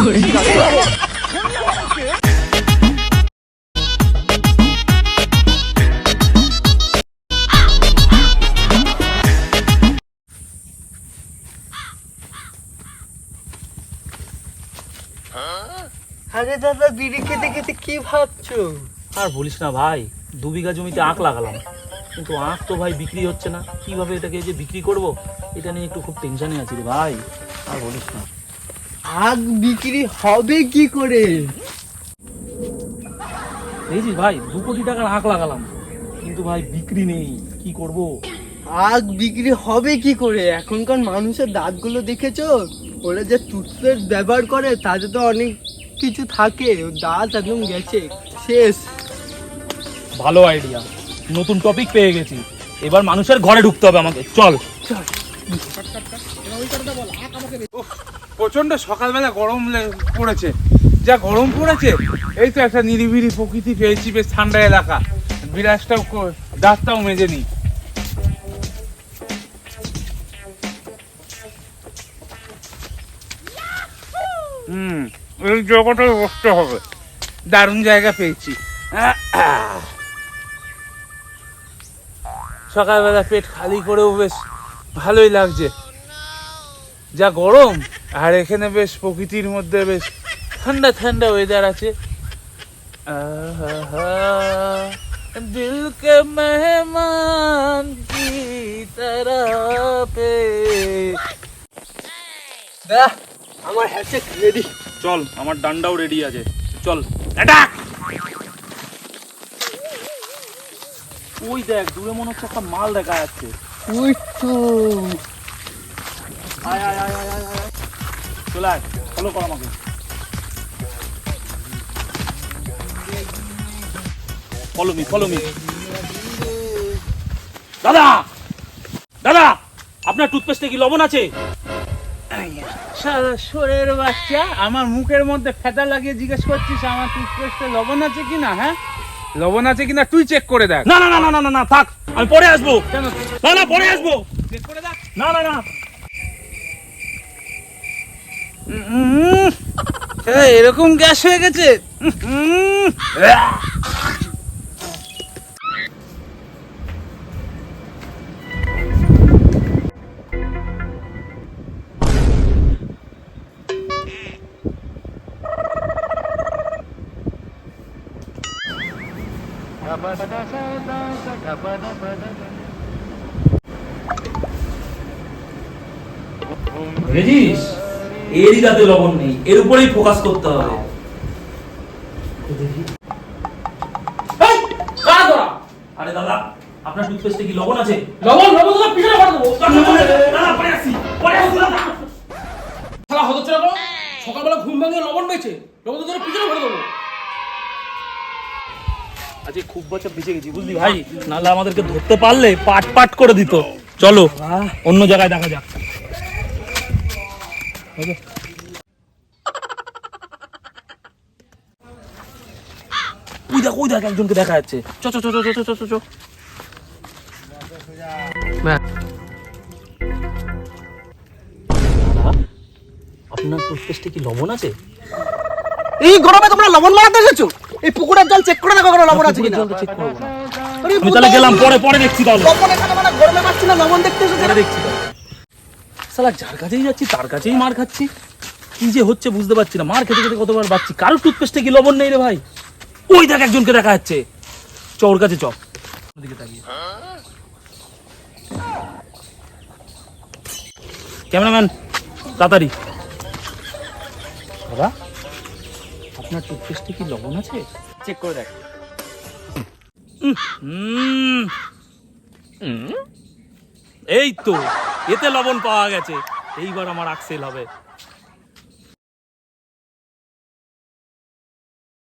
আরে দাদা, বিড়ি খেতে খেতে কি ভাবছো? আর বলিস না ভাই, 2 বিঘা জমিতে আখ লাগালাম, কিন্তু আখ তো ভাই বিক্রি হচ্ছে না। কিভাবে এটাকে যে বিক্রি করব, এটা নিয়ে একটু খুব টেনশনে আছি রে ভাই। আর বলিস না। আখ বিক্রি হবে কি করে? দেখছিস ভাই, 2 কোটি টাকার আখ লাগালাম, কিন্তু ভাই বিক্রি নেই, কি করব? আখ বিক্রি হবে কি করে? এখনকার মানুষের দাঁতগুলো দেখেছো? ওরা যে টুথপেস্ট ব্যবহার করে তাতে তো অনেক কিছু থাকে, ওর দাঁত একদম গেছে, শেষ। ভালো আইডিয়া, নতুন টপিক পেয়ে গেছি। এবার মানুষের ঘরে ঢুকতে হবে আমাকে, চল। প্রচন্ড সকালবেলা গরম পড়েছে, যা গরম পড়েছে। এই তো একটা নিরিবিলি প্রকৃতি পেয়েছি, বেশ ঠান্ডা এলাকা, বিরাজটাও দাঁতটাও মেজে নি। এই জায়গাটা বসতে হবে, দারুণ জায়গা পেয়েছি। সকালবেলা পেট খালি করেও বেশ ভালোই লাগছে, যা গরম। আর এখানে বেশ প্রকৃতির মধ্যে বেশ ঠান্ডা ঠান্ডা ওয়েদার আছে। দিল কে মেহমান কি তরফে। আমার হ্যান্ডশেক রেডি। চল, আমার ডান্ডাও রেডি আছে, চল অ্যাটাক। ওই দেখ, দূরে মনে হচ্ছে একটা মাল দেখা যাচ্ছে। ওই তো। আয় আয় আয় আয় আয় আয়, চলে আয়, ফলো কর আমাকে। Follow me, follow me. দাদা, দাদা, আপনার টুথপেস্টে কি লবণ আছে? সারা শোরের বাচ্চা, আমার মুখের মধ্যে ফেটা লাগিয়ে জিজ্ঞেস করছিস আমার টুথপেস্টে লবণ আছে কিনা? হ্যাঁ, লবণ আছে কিনা তুই চেক করে দেখ। না না না না না না, থাক, আমি পরে আসবো। কেন? না না, পরে আসবো। চেক করে দেখ। না না না। এরকম গ্যাস হয়ে গেছে। বুঝেছিস, এরই দাঁতে লবণ নেই, এর উপরেই ফোকাস করতে হবে। এই, কারা তোরা? আরে দাদা, আপনার টুথপেস্টে কি লবণ আছে? লবণ লবণ তো পিছনে পড়ে দেবো। দাদা, পরে আসি, পরে আসি দাদা। শালা হতচ্ছাড়া বড়, সকালবেলা ঘুম ভাঙিয়ে লবণ পেয়েছে, লবণ তো তোর পিছনে ভরে দেবো। আজকে খুব বছর বেঁচে গেছি, বুঝলি ভাই, নাহলে আমাদেরকে ধরতে পারলে পাট পাট করে দিত। চলো অন্য জায়গায় দেখা যাক। ওই দেখ, ওই দেখ, একজনকে দেখা যাচ্ছে। চ চ চ চ চ চ চ চ। আপনার টুথপেস্টে কি লবণ আছে? এই গরমে তোমরা লবণ মারাতে এসেছো? এই পুকুরের জল চেক করে দেখো লবণ আছে কিনা। জলটা চেক করবো না। আমি তাহলে গেলাম, পরে পরে দেখছি তাহলে। লবণ এখানে মানে গরমে মারছি না, লবণ দেখতে এসেছো। পরে দেখছি। শালা যার কাছেই যাচ্ছি তার কাছেই মার খাচ্ছি, কি যে হচ্ছে বুঝতে পারছি না। মার খেতে খেতে কতবার বাচ্চি। কারোর টুথপেস্টে কি লবণ নেই রে ভাই? ওই দেখ, একজনকে দেখা যাচ্ছে। চ ওর কাছে, চ। দিকে তাকিয়ে। ক্যামেরাম্যান, তাড়াতাড়ি। দাদা, আপনার টুথপেস্টে কি লবণ আছে? চেক করে দেখ। এই তো, এতে লবণ পাওয়া গেছে। এইবার আমার আক্সেল হবে।